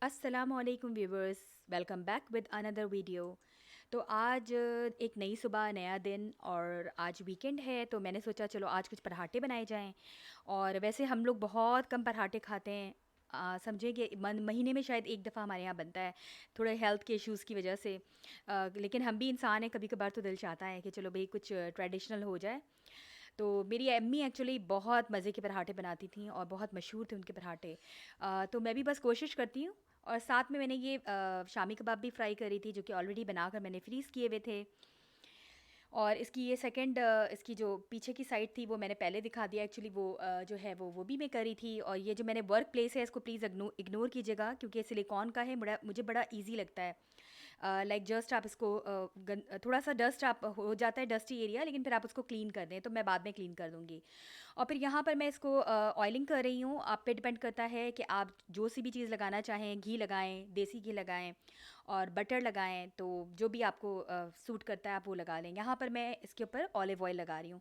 अस्सलामुअलैकुम viewers, welcome back with another video. तो आज एक नई सुबह, नया दिन और आज वीकेंड है, तो मैंने सोचा चलो आज कुछ पराठे बनाए जाएं। और वैसे हम लोग बहुत कम पराठे खाते हैं। समझे कि महीने में शायद एक दफ़ा हमारे यहाँ बनता है, थोड़े हेल्थ के इश्यूज़ की वजह से। लेकिन हम भी इंसान हैं, कभी कभार तो दिल चाहता है कि चलो भाई कुछ ट्रेडिशनल हो जाए। तो मेरी अम्मी एक्चुअली बहुत मज़े के पराठे बनाती थी और बहुत मशहूर थे उनके पराठे। तो मैं भी बस कोशिश करती हूँ। और साथ में मैंने ये शामी कबाब भी फ्राई करी थी, जो कि ऑलरेडी बनाकर मैंने फ्रीज़ किए हुए थे। और इसकी ये सेकंड इसकी जो पीछे की साइड थी वो मैंने पहले दिखा दिया। एक्चुअली वो जो है वो भी मैं करी थी। और ये जो मैंने वर्क प्लेस है इसको प्लीज़ इग्नोर कीजिएगा, क्योंकि सिलिकॉन का है, मुझे बड़ा ईजी लगता है। लाइक जस्ट आप इसको थोड़ा सा डस्ट आप हो जाता है डस्टी एरिया, लेकिन फिर आप उसको क्लीन कर दें, तो मैं बाद में क्लीन कर दूँगी। और फिर यहाँ पर मैं इसको ऑयलिंग कर रही हूँ। आप पे डिपेंड करता है कि आप जो सी भी चीज़ लगाना चाहें, घी लगाएं, देसी घी लगाएं और बटर लगाएं, तो जो भी आपको सूट करता है आप वो लगा लें। यहाँ पर मैं इसके ऊपर ऑलिव ऑयल लगा रही हूँ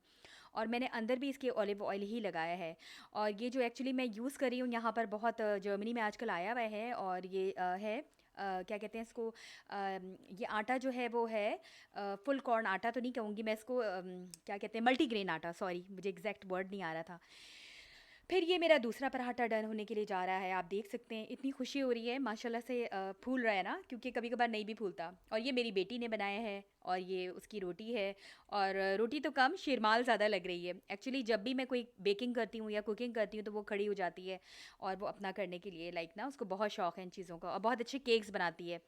और मैंने अंदर भी इसके ऑलिव ऑयल ही लगाया है। और ये जो एक्चुअली मैं यूज़ कर रही हूँ यहाँ पर, बहुत जर्मनी में आजकल आया हुआ है। और ये है क्या कहते हैं इसको, ये आटा जो है वो है फुल कॉर्न आटा तो नहीं कहूँगी मैं इसको, क्या कहते हैं, मल्टीग्रेन आटा, सॉरी मुझे एग्जैक्ट वर्ड नहीं आ रहा था। फिर ये मेरा दूसरा पराठा डन होने के लिए जा रहा है। आप देख सकते हैं इतनी खुशी हो रही है माशाल्लाह से, फूल रहा है ना, क्योंकि कभी कभार नहीं भी फूलता। और ये मेरी बेटी ने बनाया है और ये उसकी रोटी है। और रोटी तो कम, शेरमाल ज़्यादा लग रही है। एक्चुअली जब भी मैं कोई बेकिंग करती हूँ या कुकिंग करती हूँ तो वो खड़ी हो जाती है और वो अपना करने के लिए, लाइक ना, उसको बहुत शौक है इन चीज़ों का और बहुत अच्छे केक्स बनाती है।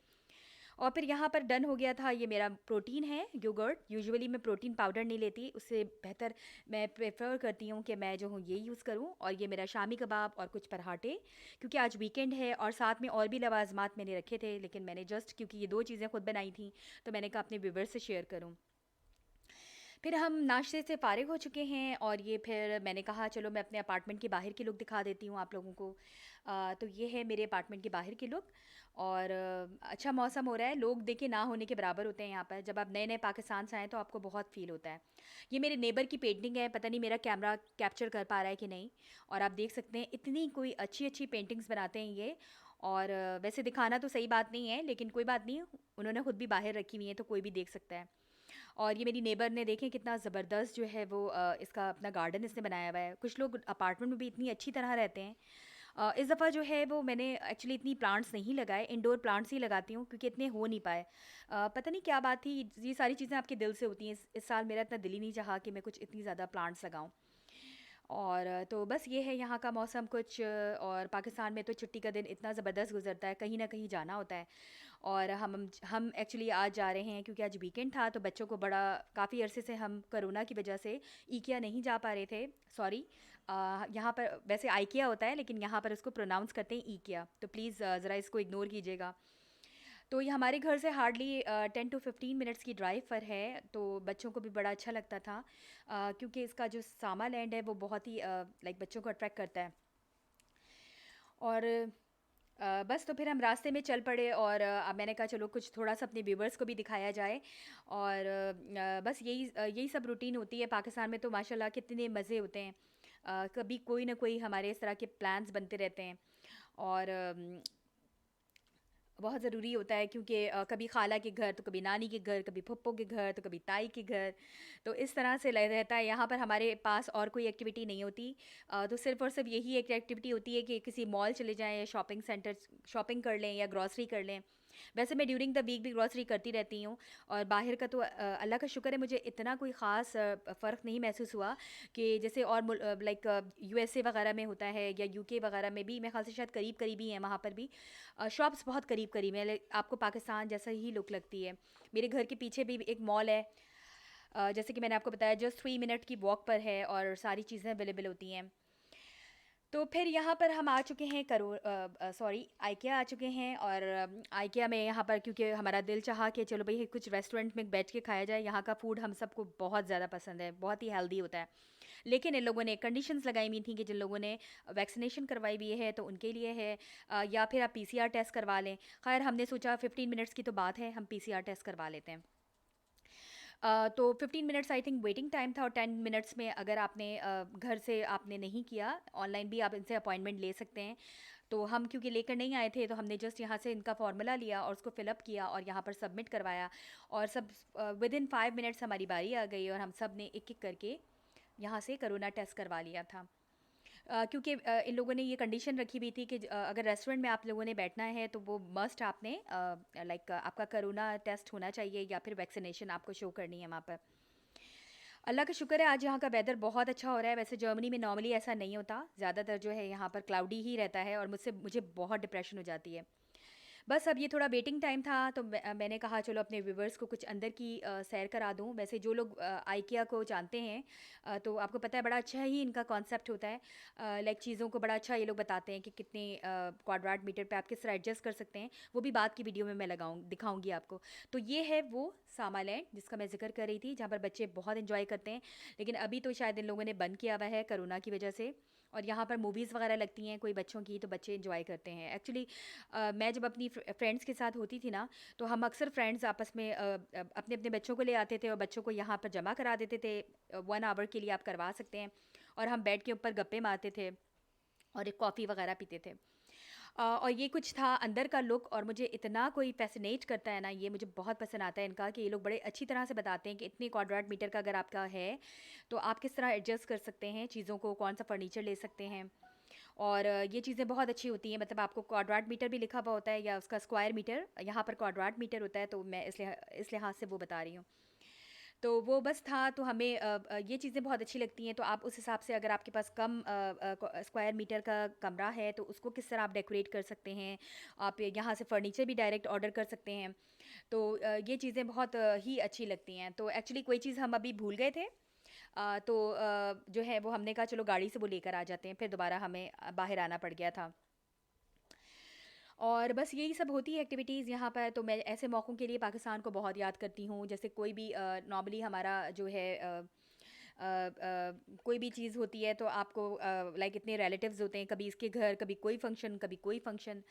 और फिर यहाँ पर डन हो गया था ये मेरा प्रोटीन है, योगर्ट। यूजुअली मैं प्रोटीन पाउडर नहीं लेती, उससे बेहतर मैं प्रेफर करती हूँ कि मैं जो हूँ ये यूज़ करूँ। और ये मेरा शामी कबाब और कुछ पराठे, क्योंकि आज वीकेंड है। और साथ में और भी लवाजमात मैंने रखे थे, लेकिन मैंने जस्ट क्योंकि ये दो चीज़ें खुद बनाई थी, तो मैंने कहा अपने व्यूवर्स से शेयर करूँ। फिर हम नाश्ते से फ़ारिग हो चुके हैं और ये फिर मैंने कहा चलो मैं अपने अपार्टमेंट के बाहर की लुक दिखा देती हूँ आप लोगों को। तो ये है मेरे अपार्टमेंट के बाहर की लुक। और अच्छा मौसम हो रहा है। लोग देखिए ना होने के बराबर होते हैं यहाँ पर। जब आप नए नए पाकिस्तान से आएँ तो आपको बहुत फ़ील होता है। ये मेरे नेबर की पेंटिंग है, पता नहीं मेरा कैमरा कैप्चर कर पा रहा है कि नहीं। और आप देख सकते हैं इतनी कोई अच्छी अच्छी पेंटिंग्स बनाते हैं ये। और वैसे दिखाना तो सही बात नहीं है, लेकिन कोई बात नहीं, उन्होंने खुद भी बाहर रखी हुई है तो कोई भी देख सकता है। और ये मेरी नेबर ने देखें कितना ज़बरदस्त जो है वो इसका अपना गार्डन इसने बनाया हुआ है। कुछ लोग अपार्टमेंट में भी इतनी अच्छी तरह रहते हैं। इस दफ़ा जो है वो मैंने एक्चुअली इतनी प्लांट्स नहीं लगाए, इंडोर प्लांट्स ही लगाती हूँ क्योंकि इतने हो नहीं पाए। पता नहीं क्या बात थी, ये सारी चीज़ें आपके दिल से होती हैं। इस साल मेरा इतना दिल ही नहीं चाहा कि मैं कुछ इतनी ज़्यादा प्लांट्स लगाऊं। और तो बस ये है यहाँ का मौसम कुछ। और पाकिस्तान में तो छुट्टी का दिन इतना ज़बरदस्त गुजरता है, कहीं ना कहीं जाना होता है। और हम एक्चुअली आज जा रहे हैं क्योंकि आज वीकेंड था, तो बच्चों को बड़ा काफ़ी अरसे से हम कोरोना की वजह से ईकिया नहीं जा पा रहे थे। सॉरी, यहाँ पर वैसे आइकिया होता है, लेकिन यहाँ पर उसको प्रोनाउंस करते हैं ईकिया, तो प्लीज़ ज़रा इसको इग्नोर कीजिएगा। तो ये हमारे घर से हार्डली 10 to 15 मिनट्स की ड्राइव पर है। तो बच्चों को भी बड़ा अच्छा लगता था, क्योंकि इसका जो सामा लैंड है वो बहुत ही लाइक बच्चों को अट्रैक्ट करता है। और बस तो फिर हम रास्ते में चल पड़े और अब मैंने कहा चलो कुछ थोड़ा सा अपने व्यूवर्स को भी दिखाया जाए। और बस यही सब रूटीन होती है पाकिस्तान में। तो माशाल्लाह कितने मज़े होते हैं। कभी कोई ना कोई हमारे इस तरह के प्लान्स बनते रहते हैं। और बहुत ज़रूरी होता है, क्योंकि कभी खाला के घर तो कभी नानी के घर, कभी फुप्पो के घर तो कभी ताई के घर। तो इस तरह से रहता है। यहाँ पर हमारे पास और कोई एक्टिविटी नहीं होती। तो सिर्फ़ और सिर्फ यही एक एक्टिविटी होती है कि किसी मॉल चले जाएं या शॉपिंग सेंटर शॉपिंग कर लें या ग्रॉसरी कर लें। वैसे मैं ड्यूरिंग द वीक भी ग्रॉसरी करती रहती हूँ। और बाहर का तो अल्लाह का शुक्र है मुझे इतना कोई ख़ास फ़र्क नहीं महसूस हुआ कि जैसे और लाइक यूएसए वगैरह में होता है या यूके वगैरह में भी। मेरे ख्याल से शायद करीब करीब ही हैं वहाँ पर भी। शॉप्स बहुत करीब करीब हैं, आपको पाकिस्तान जैसा ही लुक लगती है। मेरे घर के पीछे भी एक मॉल है, जैसे कि मैंने आपको बताया जस्ट 3 मिनट की वॉक पर है और सारी चीज़ें अवेलेबल होती हैं। तो फिर यहाँ पर हम आ चुके हैं सॉरी आइकिया आ चुके हैं। और आइकिया में यहाँ पर क्योंकि हमारा दिल चाहा कि चलो भाई कुछ रेस्टोरेंट में बैठ के खाया जाए। यहाँ का फूड हम सबको बहुत ज़्यादा पसंद है, बहुत ही हेल्दी होता है। लेकिन इन लोगों ने कंडीशंस लगाई हुई थी कि जिन लोगों ने वैक्सीनेशन करवाई हुई है तो उनके लिए है, या फिर आप पीसीआर टेस्ट करवा लें। खैर हमने सोचा 15 मिनट्स की तो बात है, हम पीसीआर टेस्ट करवा लेते हैं। तो 15 minutes I think waiting time था, और 10 मिनट्स में अगर आपने घर से आपने नहीं किया, ऑनलाइन भी आप इनसे अपॉइंटमेंट ले सकते हैं। तो हम क्योंकि लेकर नहीं आए थे, तो हमने जस्ट यहाँ से इनका फार्मूला लिया और उसको फिलअप किया और यहाँ पर सबमिट करवाया, और सब विद इन 5 मिनट्स हमारी बारी आ गई, और हम सब ने एक एक करके यहाँ से कोरोना टेस्ट करवा लिया था। क्योंकि इन लोगों ने ये कंडीशन रखी हुई थी कि अगर रेस्टोरेंट में आप लोगों ने बैठना है तो वो मस्ट आपने लाइक आपका कोरोना टेस्ट होना चाहिए, या फिर वैक्सीनेशन आपको शो करनी है वहाँ पर। अल्लाह का शुक्र है आज यहाँ का वेदर बहुत अच्छा हो रहा है। वैसे जर्मनी में नॉर्मली ऐसा नहीं होता, ज़्यादातर जो है यहाँ पर क्लाउडी ही रहता है, और मुझे बहुत डिप्रेशन हो जाती है। बस अब ये थोड़ा वेटिंग टाइम था, तो मैंने कहा चलो अपने व्यूवर्स को कुछ अंदर की सैर करा दूं। वैसे जो लोग आइकिया को जानते हैं, तो आपको पता है बड़ा अच्छा ही इनका कॉन्सेप्ट होता है। लाइक चीज़ों को बड़ा अच्छा ये लोग बताते हैं कि कितने क्वाड्रेट मीटर पे आप किस तरह एडजस्ट कर सकते हैं। वो भी बाद की वीडियो में मैं दिखाऊंगी आपको। तो ये है वो सामालैंड जिसका मैं जिक्र कर रही थी, जहाँ पर बच्चे बहुत इंजॉय करते हैं। लेकिन अभी तो शायद इन लोगों ने बंद किया हुआ है कोरोना की वजह से। और यहाँ पर मूवीज़ वगैरह लगती हैं कोई बच्चों की, तो बच्चे इंजॉय करते हैं एक्चुअली। मैं जब अपनी फ्रेंड्स के साथ होती थी ना, तो हम अक्सर फ्रेंड्स आपस में अपने अपने बच्चों को ले आते थे और बच्चों को यहाँ पर जमा करा देते थे। 1 आवर के लिए आप करवा सकते हैं, और हम बेड के ऊपर गप्पे मारते थे और एक कॉफ़ी वगैरह पीते थे। और ये कुछ था अंदर का लुक, और मुझे इतना कोई फैसिनेट करता है ना, ये मुझे बहुत पसंद आता है इनका, कि ये लोग बड़े अच्छी तरह से बताते हैं कि इतने क्वाड्रेट मीटर का अगर आपका है तो आप किस तरह एडजस्ट कर सकते हैं चीज़ों को, कौन सा फर्नीचर ले सकते हैं। और ये चीज़ें बहुत अच्छी होती हैं, मतलब आपको क्वाड्रेट मीटर भी लिखा हुआ होता है या उसका स्क्वायर मीटर, यहाँ पर क्वाड्रेट मीटर होता है, तो मैं इस लिहाज से वो बता रही हूँ। तो वो बस था, तो हमें ये चीज़ें बहुत अच्छी लगती हैं। तो आप उस हिसाब से अगर आपके पास कम स्क्वायर मीटर का कमरा है, तो उसको किस तरह आप डेकोरेट कर सकते हैं। आप यहाँ से फर्नीचर भी डायरेक्ट ऑर्डर कर सकते हैं। तो ये चीज़ें बहुत ही अच्छी लगती हैं। तो एक्चुअली कोई चीज़ हम अभी भूल गए थे, तो जो है वो हमने कहा चलो गाड़ी से वो लेकर आ जाते हैं, फिर दोबारा हमें बाहर आना पड़ गया था। और बस यही सब होती है एक्टिविटीज़ यहाँ पर। तो मैं ऐसे मौक़ों के लिए पाकिस्तान को बहुत याद करती हूँ। जैसे कोई भी नॉर्मली हमारा जो है कोई भी चीज़ होती है, तो आपको लाइक इतने रिलेटिव्स होते हैं, कभी इसके घर, कभी कोई फंक्शन, कभी कोई फंक्शन।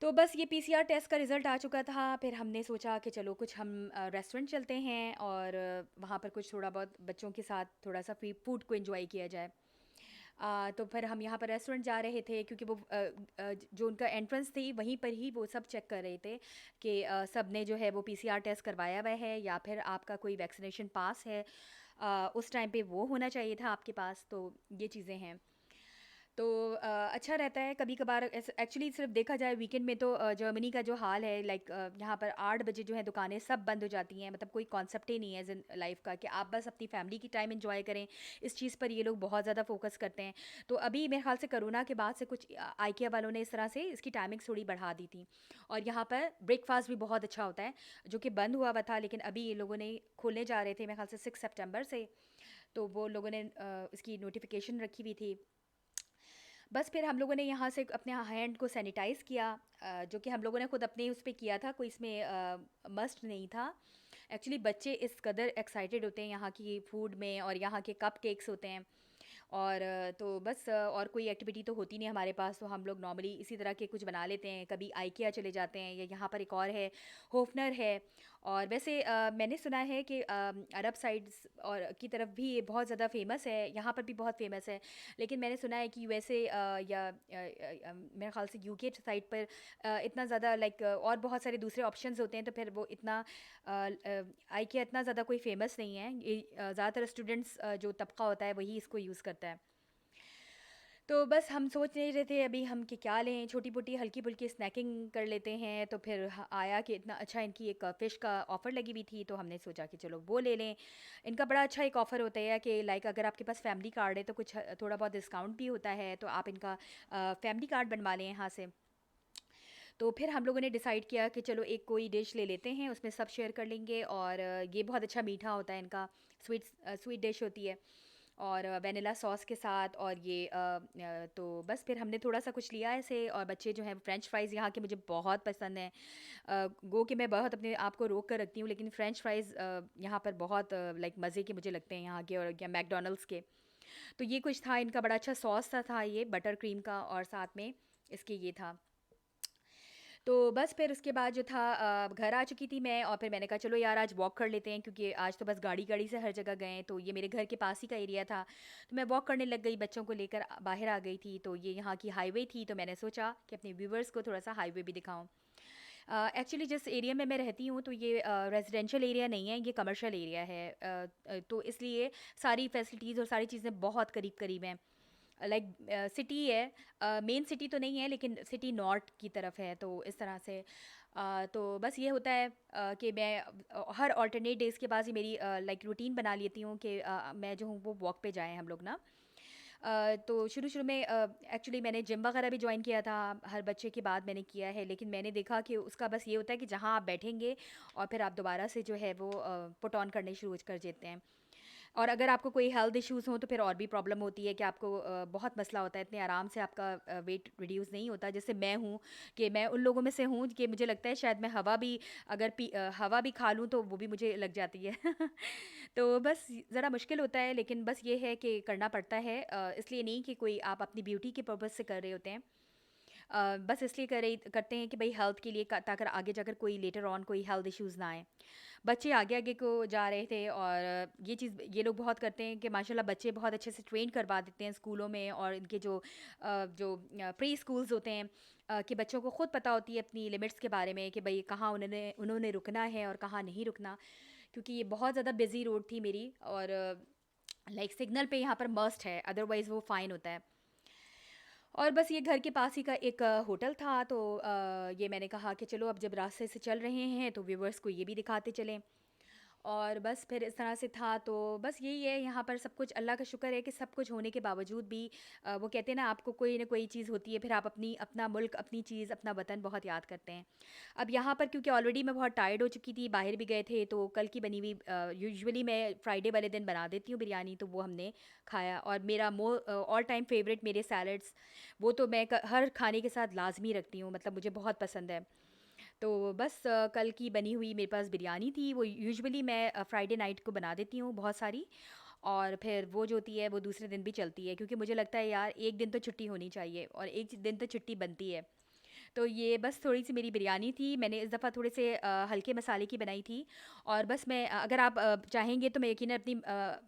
तो बस ये पीसीआर टेस्ट का रिज़ल्ट आ चुका था, फिर हमने सोचा कि चलो कुछ हम रेस्टोरेंट चलते हैं, और वहाँ पर कुछ थोड़ा बहुत बच्चों के साथ थोड़ा सा फ्री फूड को एंजॉय किया जाए। तो फिर हम यहाँ पर रेस्टोरेंट जा रहे थे, क्योंकि वो जो उनका एंट्रेंस थी वहीं पर ही वो सब चेक कर रहे थे कि सब ने जो है वो पीसीआर टेस्ट करवाया हुआ है, या फिर आपका कोई वैक्सीनेशन पास है। उस टाइम पे वो होना चाहिए था आपके पास। तो ये चीज़ें हैं। तो अच्छा रहता है कभी कभार। एक्चुअली सिर्फ देखा जाए वीकेंड में, तो जर्मनी का जो हाल है, लाइक यहाँ पर 8 बजे जो है दुकानें सब बंद हो जाती हैं। मतलब कोई कॉन्सेप्ट ही नहीं है लाइफ का कि आप बस अपनी फैमिली की टाइम एंजॉय करें। इस चीज़ पर ये लोग बहुत ज़्यादा फोकस करते हैं। तो अभी मेरे ख्याल से कोरोना के बाद से कुछ आइकिया वालों ने इस तरह से इसकी टाइमिंग थोड़ी बढ़ा दी थी। और यहाँ पर ब्रेकफास्ट भी बहुत अच्छा होता है, जो कि बंद हुआ हुआ था, लेकिन अभी ये लोगों ने खोलने जा रहे थे मेरे ख्याल से 6 सितंबर से। तो वो लोगों ने इसकी नोटिफिकेशन रखी हुई थी। बस फिर हम लोगों ने यहाँ से अपने हैंड को सैनिटाइज़ किया, जो कि हम लोगों ने खुद अपने उस पे किया था, कोई इसमें मस्ट नहीं था। एक्चुअली बच्चे इस कदर एक्साइटेड होते हैं यहाँ की फूड में, और यहाँ के कप केक्स होते हैं। और तो बस और कोई एक्टिविटी तो होती नहीं हमारे पास, तो हम लोग नॉर्मली इसी तरह के कुछ बना लेते हैं। कभी आइकिया चले जाते हैं, या यहाँ पर एक और है, होफनर है। और वैसे मैंने सुना है कि अरब साइड्स और की तरफ भी ये बहुत ज़्यादा फेमस है, यहाँ पर भी बहुत फेमस है। लेकिन मैंने सुना है कि यूएसए या मेरे ख्याल से यूके साइड पर इतना ज़्यादा लाइक और बहुत सारे दूसरे ऑप्शंस होते हैं, तो फिर वो इतना आइकिया इतना ज़्यादा कोई फेमस नहीं है। ये ज़्यादातर स्टूडेंट्स जो तबका होता है वही इसको यूज़ करता है। तो बस हम सोच नहीं रहे थे अभी हम कि क्या लें, छोटी-मोटी हल्की-फुल्की स्नैकिंग कर लेते हैं। तो फिर आया कि इतना अच्छा इनकी एक फ़िश का ऑफ़र लगी हुई थी, तो हमने सोचा कि चलो वो ले लें। इनका बड़ा अच्छा एक ऑफ़र होता है कि लाइक अगर आपके पास फैमिली कार्ड है, तो कुछ थोड़ा बहुत डिस्काउंट भी होता है, तो आप इनका फैमिली कार्ड बनवा लें यहाँ से। तो फिर हम लोगों ने डिसाइड किया कि चलो एक कोई डिश ले लेते हैं, उसमें सब शेयर कर लेंगे। और ये बहुत अच्छा मीठा होता है इनका, स्वीट डिश होती है, और वेनिला सॉस के साथ। और ये तो बस फिर हमने थोड़ा सा कुछ लिया ऐसे। और बच्चे जो हैं फ्रेंच फ्राइज़ यहाँ के मुझे बहुत पसंद हैं। गो कि मैं बहुत अपने आप को रोक कर रखती हूँ, लेकिन फ्रेंच फ्राइज़ यहाँ पर बहुत लाइक मज़े के मुझे लगते हैं यहाँ के, और या मैकडोनल्ड्स के। तो ये कुछ था इनका, बड़ा अच्छा सॉस था ये बटर क्रीम का, और साथ में इसके ये था। तो बस फिर उसके बाद जो था घर आ चुकी थी मैं और फिर मैंने कहा चलो यार आज वॉक कर लेते हैं क्योंकि आज तो बस गाड़ी-गाड़ी से हर जगह गए, तो ये मेरे घर के पास ही का एरिया था। तो मैं वॉक करने लग गई, बच्चों को लेकर बाहर आ गई थी, तो ये यहाँ की हाईवे थी, तो मैंने सोचा कि अपने व्यूअर्स को थोड़ा-सा हाईवे भी दिखाऊँ। एक्चुअली जिस एरिया में मैं रहती हूँ तो ये रेजिडेंशियल एरिया नहीं है, ये कमर्शियल एरिया है, तो इसलिए सारी फैसिलिटीज़ और सारी चीज़ें बहुत करीब-करीब हैं। लाइक सिटी है, मेन सिटी तो नहीं है लेकिन सिटी नॉर्थ की तरफ है, तो इस तरह से तो बस ये होता है कि मैं हर अल्टरनेट डेज़ के बाद ही मेरी लाइक रूटीन बना लेती हूँ कि मैं जो हूँ वो वॉक पे जाएँ हम लोग ना। तो शुरू-शुरू में एक्चुअली मैंने जिम वगैरह भी जॉइन किया था, हर बच्चे के बाद मैंने किया है, लेकिन मैंने देखा कि उसका बस ये होता है कि जहाँ आप बैठेंगे और फिर आप दोबारा से जो है वो पुट ऑन करने शुरू कर देते हैं। और अगर आपको कोई हेल्थ इश्यूज़ हों तो फिर और भी प्रॉब्लम होती है कि आपको बहुत मसला होता है, इतने आराम से आपका वेट रिड्यूस नहीं होता। जैसे मैं हूँ कि मैं उन लोगों में से हूँ कि मुझे लगता है शायद मैं हवा भी अगर हवा भी खा लूँ तो वो भी मुझे लग जाती है। तो बस ज़रा मुश्किल होता है, लेकिन बस ये है कि करना पड़ता है, इसलिए नहीं कि कोई आप अपनी ब्यूटी के पर्पज़ से कर रहे होते हैं। बस इसलिए करते हैं कि भई हेल्थ के लिए ताकि आगे जाकर कोई लेटर ऑन कोई हेल्थ इश्यूज़ ना आएँ। बच्चे आगे-आगे को जा रहे थे और ये लोग बहुत करते हैं कि माशाल्लाह बच्चे बहुत अच्छे से ट्रेन करवा देते हैं स्कूलों में, और इनके प्री स्कूल्स होते हैं कि बच्चों को खुद पता होती है अपनी लिमिट्स के बारे में कि भई कहाँ उन्होंने उन्होंने रुकना है और कहाँ नहीं रुकना। क्योंकि ये बहुत ज़्यादा बिज़ी रोड थी मेरी, और लाइक सिग्नल पे यहाँ पर मस्ट है, अदरवाइज़ वो फ़ाइन होता है। और बस ये घर के पास ही का एक होटल था, तो ये मैंने कहा कि चलो अब जब रास्ते से चल रहे हैं तो व्यूवर्स को ये भी दिखाते चलें। और बस फिर इस तरह से था, तो बस यही है, यहाँ पर सब कुछ अल्लाह का शुक्र है कि सब कुछ होने के बावजूद भी वो कहते हैं ना, आपको कोई ना कोई चीज़ होती है, फिर आप अपना मुल्क, अपनी चीज़, अपना वतन बहुत याद करते हैं। अब यहाँ पर क्योंकि ऑलरेडी मैं बहुत टायर्ड हो चुकी थी, बाहर भी गए थे, तो कल की बनी हुई यूजुअली मैं फ्राइडे वाले दिन बना देती हूँ बिरयानी, तो वो हमने खाया। और मेरा ऑल टाइम फेवरेट मेरे सैलड्स, वो तो मैं हर खाने के साथ लाजमी रखती हूँ, मतलब मुझे बहुत पसंद है। तो बस कल की बनी हुई मेरे पास बिरयानी थी, वो यूजुअली मैं फ्राइडे नाइट को बना देती हूँ बहुत सारी, और फिर वो जो होती है वो दूसरे दिन भी चलती है, क्योंकि मुझे लगता है यार एक दिन तो छुट्टी होनी चाहिए और एक दिन तो छुट्टी बनती है। तो ये बस थोड़ी-सी मेरी बिरयानी थी, मैंने इस दफ़ा थोड़े से हल्के मसाले की बनाई थी। और बस मैं अगर आप चाहेंगे तो मैं यकीनन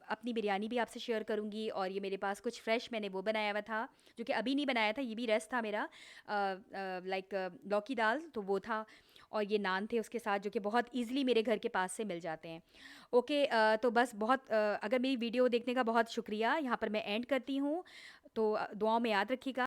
अपनी बिरयानी भी आपसे शेयर करूँगी, और ये मेरे पास कुछ फ्रेश मैंने वो बनाया हुआ था, जो कि अभी नहीं बनाया था, ये भी रेस्ट था मेरा, लाइक लौकी दाल, तो वो था, और ये नान थे उसके साथ, जो कि बहुत ईज़िली मेरे घर के पास से मिल जाते हैं। ओके, तो बस अगर मेरी वीडियो देखने का बहुत शुक्रिया, यहाँ पर मैं एंड करती हूँ, तो दुआओं में याद रखिएगा।